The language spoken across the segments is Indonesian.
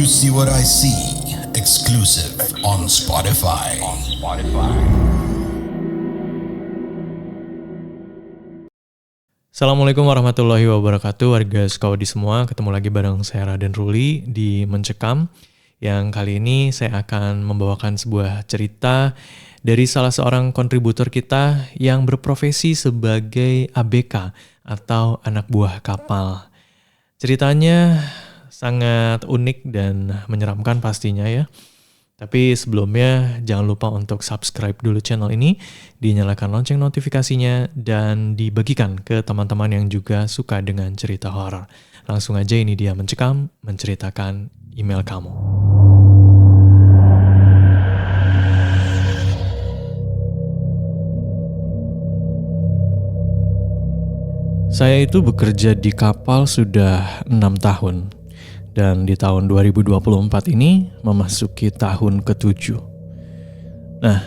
You See What I See, exclusive on Spotify. Assalamualaikum warahmatullahi wabarakatuh, warga Sukawati semua. Ketemu lagi bareng saya Raden Ruli di Mencekam. Yang kali ini saya akan membawakan sebuah cerita dari salah seorang kontributor kita yang berprofesi sebagai ABK atau anak buah kapal. Ceritanya sangat unik dan menyeramkan pastinya ya. Tapi sebelumnya jangan lupa untuk subscribe dulu channel ini, dinyalakan lonceng notifikasinya, dan dibagikan ke teman-teman yang juga suka dengan cerita horor. Langsung aja, ini dia Mencekam, menceritakan email kamu. Saya itu bekerja di kapal sudah 6 tahun. Dan di tahun 2024 ini memasuki tahun ke-7. Nah,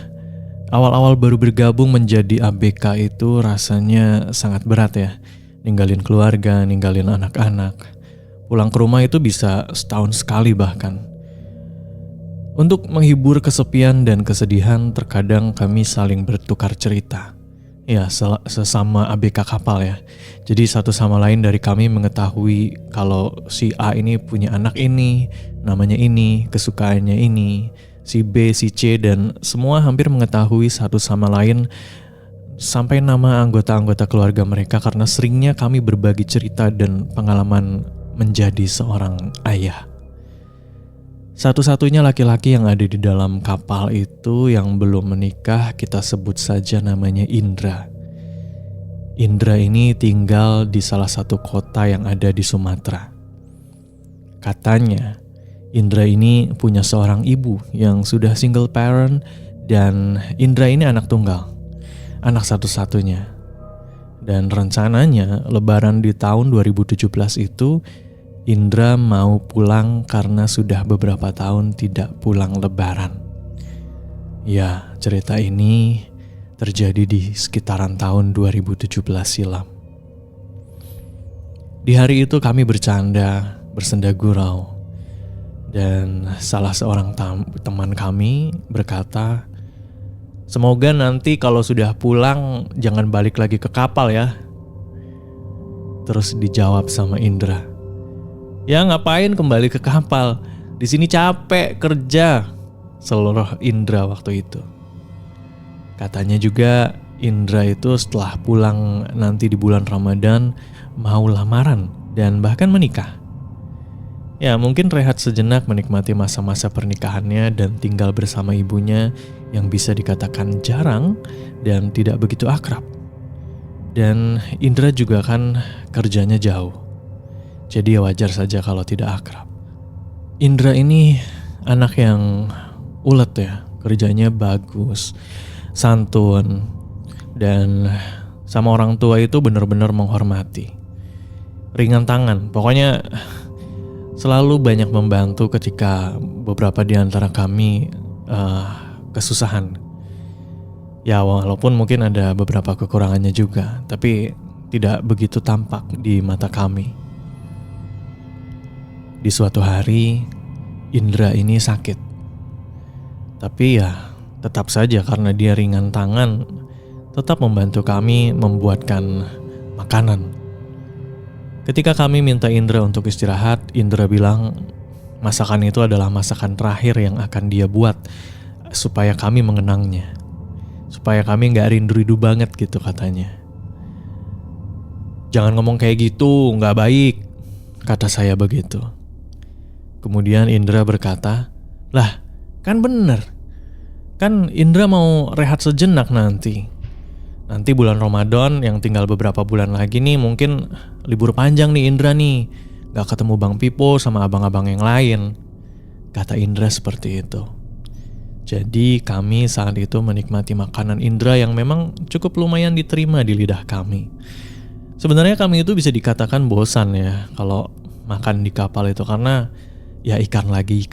awal-awal baru bergabung menjadi ABK itu rasanya sangat berat ya. Ninggalin keluarga, ninggalin anak-anak. Pulang ke rumah itu bisa setahun sekali bahkan. Untuk menghibur kesepian dan kesedihan, terkadang kami saling bertukar cerita. Ya, sesama ABK kapal ya. Jadi satu sama lain dari kami mengetahui kalau si A ini punya anak ini, namanya ini, kesukaannya ini, si B, si C, dan semua hampir mengetahui satu sama lain sampai nama anggota-anggota keluarga mereka karena seringnya kami berbagi cerita dan pengalaman menjadi seorang ayah. Satu-satunya laki-laki yang ada di dalam kapal itu yang belum menikah, kita sebut saja namanya Indra. Indra ini tinggal di salah satu kota yang ada di Sumatera. Katanya, Indra ini punya seorang ibu yang sudah single parent dan Indra ini anak tunggal, anak satu-satunya. Dan rencananya lebaran di tahun 2017 itu Indra mau pulang karena sudah beberapa tahun tidak pulang lebaran. Ya, cerita ini terjadi di sekitaran tahun 2017 silam. Di hari itu kami bercanda, bersenda gurau. Dan salah seorang teman kami berkata, "Semoga nanti kalau sudah pulang jangan balik lagi ke kapal ya." Terus dijawab sama Indra, "Ya ngapain kembali ke kapal? Di sini capek kerja." Seluruh Indra waktu itu. Katanya juga Indra itu setelah pulang nanti di bulan Ramadan mau lamaran dan bahkan menikah. Ya mungkin rehat sejenak menikmati masa-masa pernikahannya dan tinggal bersama ibunya yang bisa dikatakan jarang dan tidak begitu akrab. Dan Indra juga kan kerjanya jauh. Jadi ya wajar saja kalau tidak akrab. Indra ini anak yang ulet ya, kerjanya bagus, santun, dan sama orang tua itu benar-benar menghormati. Ringan tangan, pokoknya selalu banyak membantu ketika beberapa di antara kami kesusahan. Ya walaupun mungkin ada beberapa kekurangannya juga, tapi tidak begitu tampak di mata kami. Di suatu hari, Indra ini sakit. Tapi ya, tetap saja karena dia ringan tangan, tetap membantu kami membuatkan makanan. Ketika kami minta Indra untuk istirahat, Indra bilang masakan itu adalah masakan terakhir yang akan dia buat supaya kami mengenangnya. Supaya kami gak rindu-rindu banget gitu katanya. "Jangan ngomong kayak gitu, gak baik," kata saya begitu. Kemudian Indra berkata, "Lah, kan bener. Kan Indra mau rehat sejenak nanti. Nanti bulan Ramadan yang tinggal beberapa bulan lagi nih mungkin libur panjang nih Indra nih. Gak ketemu Bang Pipo sama abang-abang yang lain." Kata Indra seperti itu. Jadi kami saat itu menikmati makanan Indra yang memang cukup lumayan diterima di lidah kami. Sebenarnya kami itu bisa dikatakan bosan ya kalau makan di kapal itu karena ya ikan lagi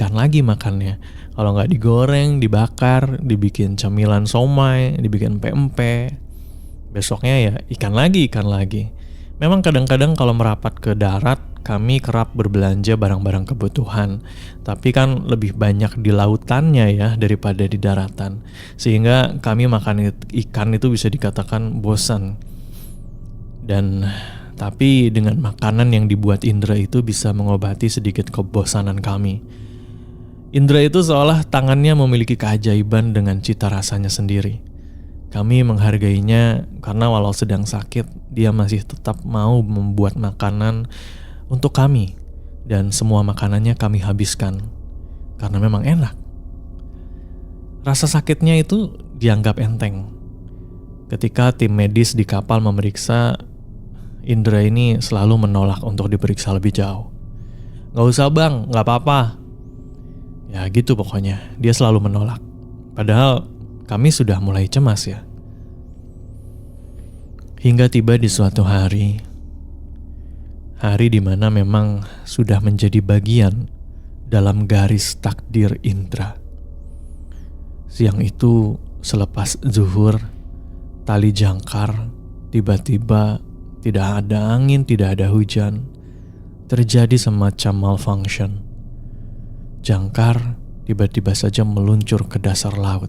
makannya. Kalau nggak digoreng, dibakar, dibikin camilan somai, dibikin pempek. Besoknya ya ikan lagi. Memang kadang-kadang kalau merapat ke darat, kami kerap berbelanja barang-barang kebutuhan. Tapi kan lebih banyak di lautannya ya daripada di daratan. Sehingga kami makan ikan itu bisa dikatakan bosan. Tapi dengan makanan yang dibuat Indra itu bisa mengobati sedikit kebosanan kami. Indra itu seolah tangannya memiliki keajaiban dengan cita rasanya sendiri. Kami menghargainya karena walau sedang sakit, dia masih tetap mau membuat makanan untuk kami. Dan semua makanannya kami habiskan karena memang enak. Rasa sakitnya itu dianggap enteng. Ketika tim medis di kapal memeriksa, Indra ini selalu menolak untuk diperiksa lebih jauh. "Gak usah bang, gak apa-apa." Ya gitu pokoknya, dia selalu menolak. Padahal kami sudah mulai cemas ya. Hingga tiba di suatu hari di mana memang sudah menjadi bagian dalam garis takdir Indra. Siang itu selepas zuhur, tali jangkar tiba-tiba tidak ada angin, tidak ada hujan. Terjadi semacam malfunction. Jangkar tiba-tiba saja meluncur ke dasar laut.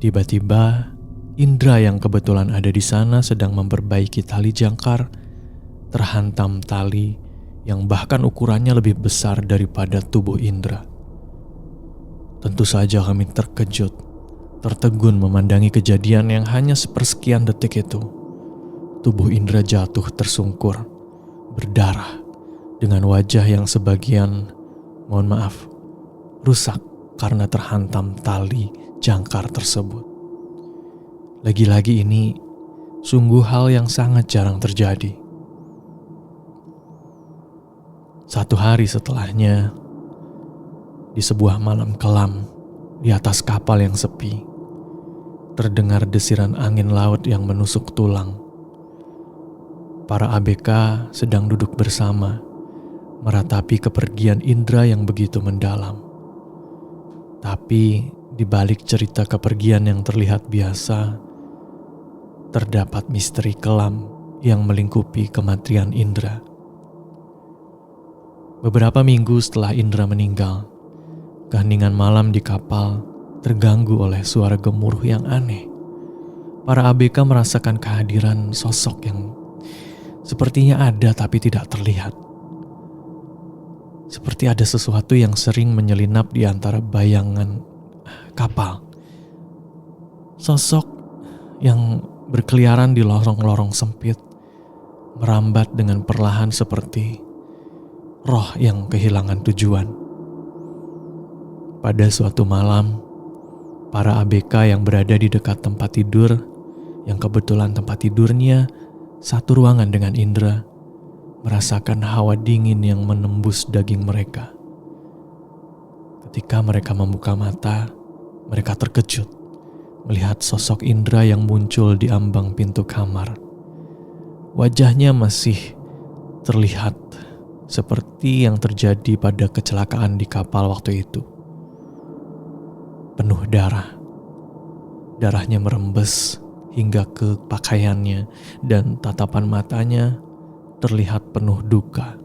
Tiba-tiba Indra yang kebetulan ada di sana sedang memperbaiki tali jangkar, terhantam tali yang bahkan ukurannya lebih besar daripada tubuh Indra. Tentu saja kami terkejut, tertegun memandangi kejadian yang hanya sepersekian detik itu. Tubuh Indra jatuh tersungkur, berdarah, dengan wajah yang sebagian, mohon maaf, rusak karena terhantam tali jangkar tersebut. Lagi-lagi ini sungguh hal yang sangat jarang terjadi. Satu hari setelahnya, di sebuah malam kelam di atas kapal yang sepi, terdengar desiran angin laut yang menusuk tulang. Para ABK sedang duduk bersama, meratapi kepergian Indra yang begitu mendalam. Tapi di balik cerita kepergian yang terlihat biasa, terdapat misteri kelam yang melingkupi kematian Indra. Beberapa minggu setelah Indra meninggal, keheningan malam di kapal terganggu oleh suara gemuruh yang aneh. Para ABK merasakan kehadiran sosok yang sepertinya ada tapi tidak terlihat. Seperti ada sesuatu yang sering menyelinap di antara bayangan kapal. Sosok yang berkeliaran di lorong-lorong sempit, merambat dengan perlahan seperti roh yang kehilangan tujuan. Pada suatu malam, para ABK yang berada di dekat tempat tidur, yang kebetulan tempat tidurnya satu ruangan dengan Indra, merasakan hawa dingin yang menembus daging mereka. Ketika mereka membuka mata, mereka terkejut melihat sosok Indra yang muncul di ambang pintu kamar. Wajahnya masih terlihat seperti yang terjadi pada kecelakaan di kapal waktu itu. Penuh darah. Darahnya merembes hingga ke pakaiannya dan tatapan matanya terlihat penuh duka.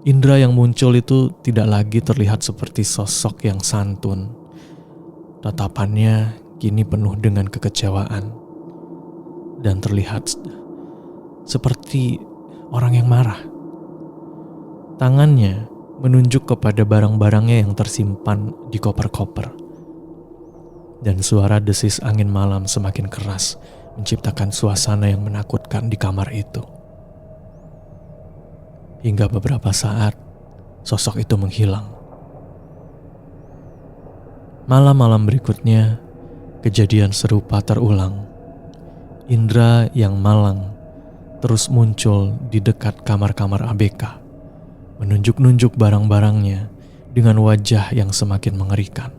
Indra yang muncul itu tidak lagi terlihat seperti sosok yang santun. Tatapannya kini penuh dengan kekecewaan dan terlihat seperti orang yang marah. Tangannya menunjuk kepada barang-barangnya yang tersimpan di koper-koper. Dan suara desis angin malam semakin keras, menciptakan suasana yang menakutkan di kamar itu. Hingga beberapa saat, sosok itu menghilang. Malam-malam berikutnya, kejadian serupa terulang. Indra yang malang terus muncul di dekat kamar-kamar ABK, menunjuk-nunjuk barang-barangnya dengan wajah yang semakin mengerikan.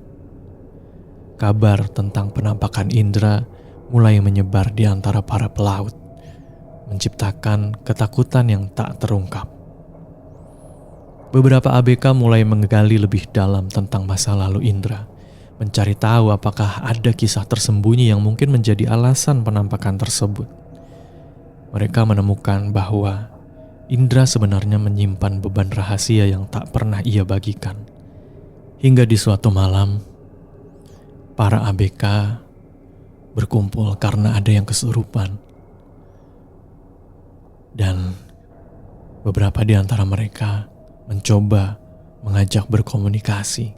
Kabar tentang penampakan Indra mulai menyebar di antara para pelaut, menciptakan ketakutan yang tak terungkap. Beberapa ABK mulai menggali lebih dalam tentang masa lalu Indra, mencari tahu apakah ada kisah tersembunyi yang mungkin menjadi alasan penampakan tersebut. mereka menemukan bahwa Indra sebenarnya menyimpan beban rahasia yang tak pernah ia bagikan. Hingga di suatu malam, para ABK berkumpul karena ada yang kesurupan. Dan beberapa di antara mereka mencoba mengajak berkomunikasi.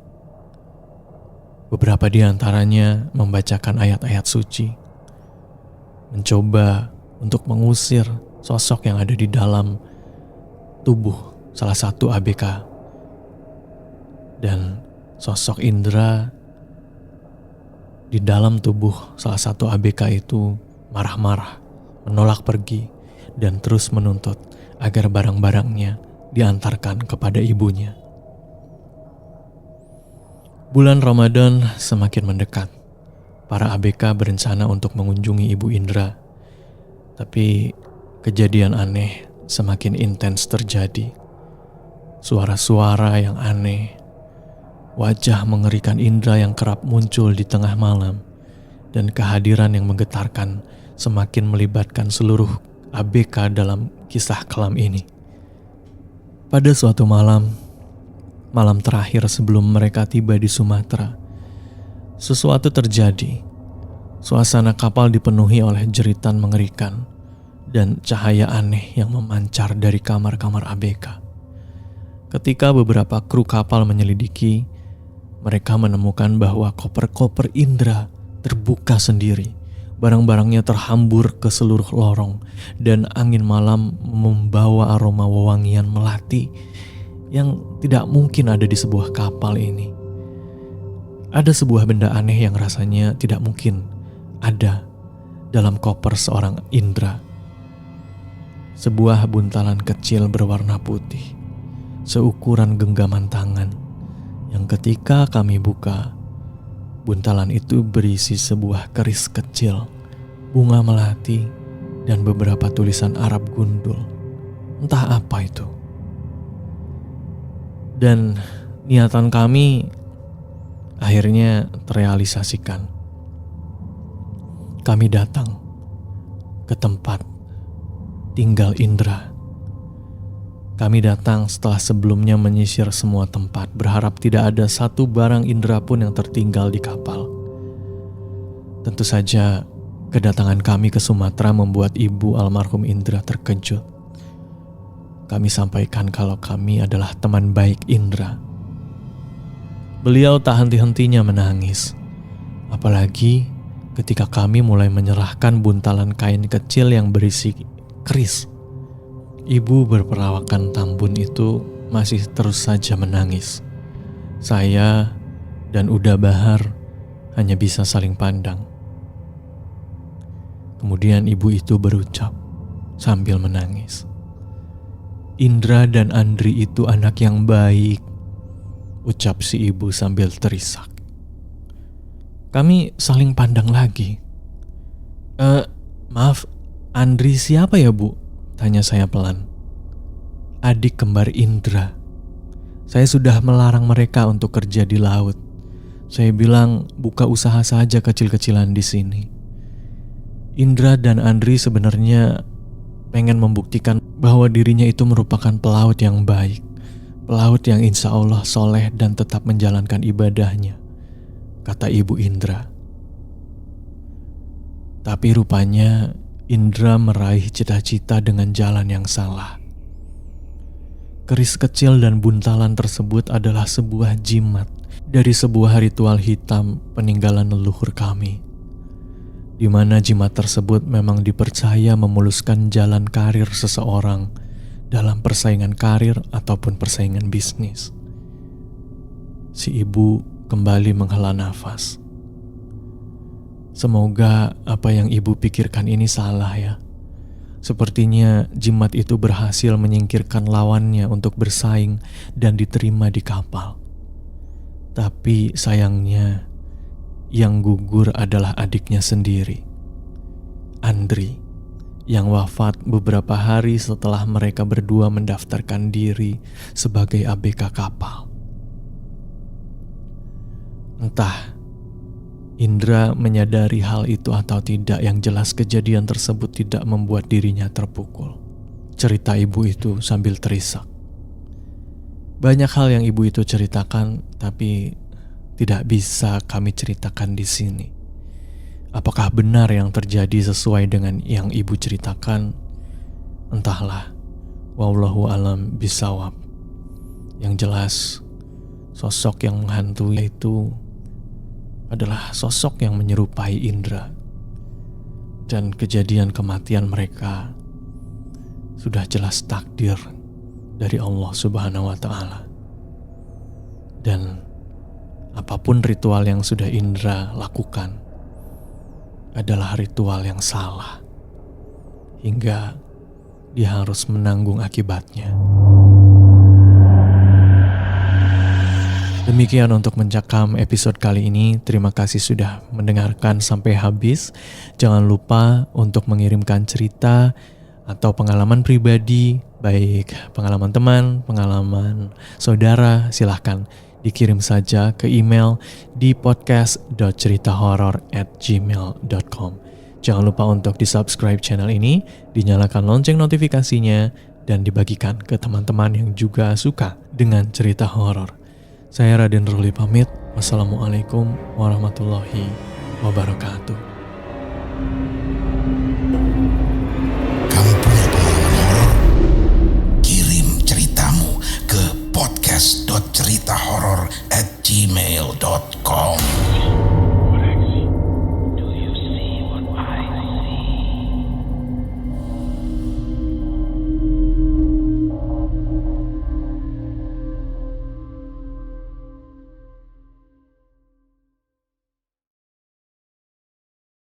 Beberapa di antaranya membacakan ayat-ayat suci, mencoba untuk mengusir sosok yang ada di dalam tubuh salah satu ABK. Dan sosok Indra di dalam tubuh salah satu ABK itu marah-marah, menolak pergi, dan terus menuntut agar barang-barangnya diantarkan kepada ibunya. Bulan Ramadan semakin mendekat. Para ABK berencana untuk mengunjungi Ibu Indra. Tapi kejadian aneh semakin intens terjadi. Suara-suara yang aneh, wajah mengerikan Indra yang kerap muncul di tengah malam, dan kehadiran yang menggetarkan semakin melibatkan seluruh ABK dalam kisah kelam ini. Pada suatu malam terakhir sebelum mereka tiba di Sumatera, sesuatu terjadi. Suasana kapal dipenuhi oleh jeritan mengerikan dan cahaya aneh yang memancar dari kamar-kamar ABK. Ketika beberapa kru kapal menyelidiki, mereka menemukan bahwa koper-koper Indra terbuka sendiri. Barang-barangnya terhambur ke seluruh lorong, dan angin malam membawa aroma wewangian melati yang tidak mungkin ada di sebuah kapal ini. Ada sebuah benda aneh yang rasanya tidak mungkin ada dalam koper seorang Indra. Sebuah buntalan kecil berwarna putih, seukuran genggaman tangan, yang ketika kami buka, buntalan itu berisi sebuah keris kecil, bunga melati, dan beberapa tulisan Arab gundul. Entah apa itu. Dan niatan kami akhirnya terrealisasikan. Kami datang ke tempat tinggal Indra. Kami datang setelah sebelumnya menyisir semua tempat, berharap tidak ada satu barang Indra pun yang tertinggal di kapal. Tentu saja kedatangan kami ke Sumatera membuat ibu almarhum Indra terkejut. Kami sampaikan kalau kami adalah teman baik Indra. Beliau tak henti-hentinya menangis. Apalagi ketika kami mulai menyerahkan buntalan kain kecil yang berisi keris. Ibu berperawakan tambun itu masih terus saja menangis. Saya dan Uda Bahar hanya bisa saling pandang. Kemudian ibu itu berucap sambil menangis, "Indra dan Andri itu anak yang baik," ucap si ibu sambil terisak. Kami saling pandang lagi. Maaf, Andri siapa ya, Bu?" tanya saya pelan. "Adik kembar Indra. Saya sudah melarang mereka untuk kerja di laut. Saya bilang buka usaha saja kecil-kecilan di sini. Indra dan Andri sebenarnya pengen membuktikan bahwa dirinya itu merupakan pelaut yang baik. Pelaut yang insya Allah soleh dan tetap menjalankan ibadahnya," kata ibu Indra. Tapi rupanya Indra meraih cita-cita dengan jalan yang salah. Keris kecil dan buntalan tersebut adalah sebuah jimat dari sebuah ritual hitam peninggalan leluhur kami, di mana jimat tersebut memang dipercaya memuluskan jalan karir seseorang dalam persaingan karir ataupun persaingan bisnis. Si ibu kembali menghela nafas. Semoga apa yang ibu pikirkan ini salah ya. Sepertinya jimat itu berhasil menyingkirkan lawannya untuk bersaing dan diterima di kapal. Tapi sayangnya yang gugur adalah adiknya sendiri, Andri, yang wafat beberapa hari setelah mereka berdua mendaftarkan diri sebagai ABK kapal. Entah Indra menyadari hal itu atau tidak, yang jelas kejadian tersebut tidak membuat dirinya terpukul. Cerita ibu itu sambil terisak. Banyak hal yang ibu itu ceritakan, tapi tidak bisa kami ceritakan di sini. Apakah benar yang terjadi sesuai dengan yang ibu ceritakan? Entahlah. Wallahu alam bisawab. Yang jelas, sosok yang menghantui itu adalah sosok yang menyerupai Indra. Dan kejadian kematian mereka sudah jelas takdir dari Allah Subhanahu wa Ta'ala. Dan apapun ritual yang sudah Indra lakukan adalah ritual yang salah, hingga dia harus menanggung akibatnya. Demikian untuk Mencakam episode kali ini. Terima kasih sudah mendengarkan sampai habis. Jangan lupa untuk mengirimkan cerita atau pengalaman pribadi, baik pengalaman teman, pengalaman saudara, silahkan dikirim saja ke email di podcast.ceritahoror@gmail.com. Jangan lupa untuk di-subscribe channel ini, dinyalakan lonceng notifikasinya, dan dibagikan ke teman-teman yang juga suka dengan cerita horor. Saya Raden Ruli pamit. Wassalamualaikum warahmatullahi wabarakatuh.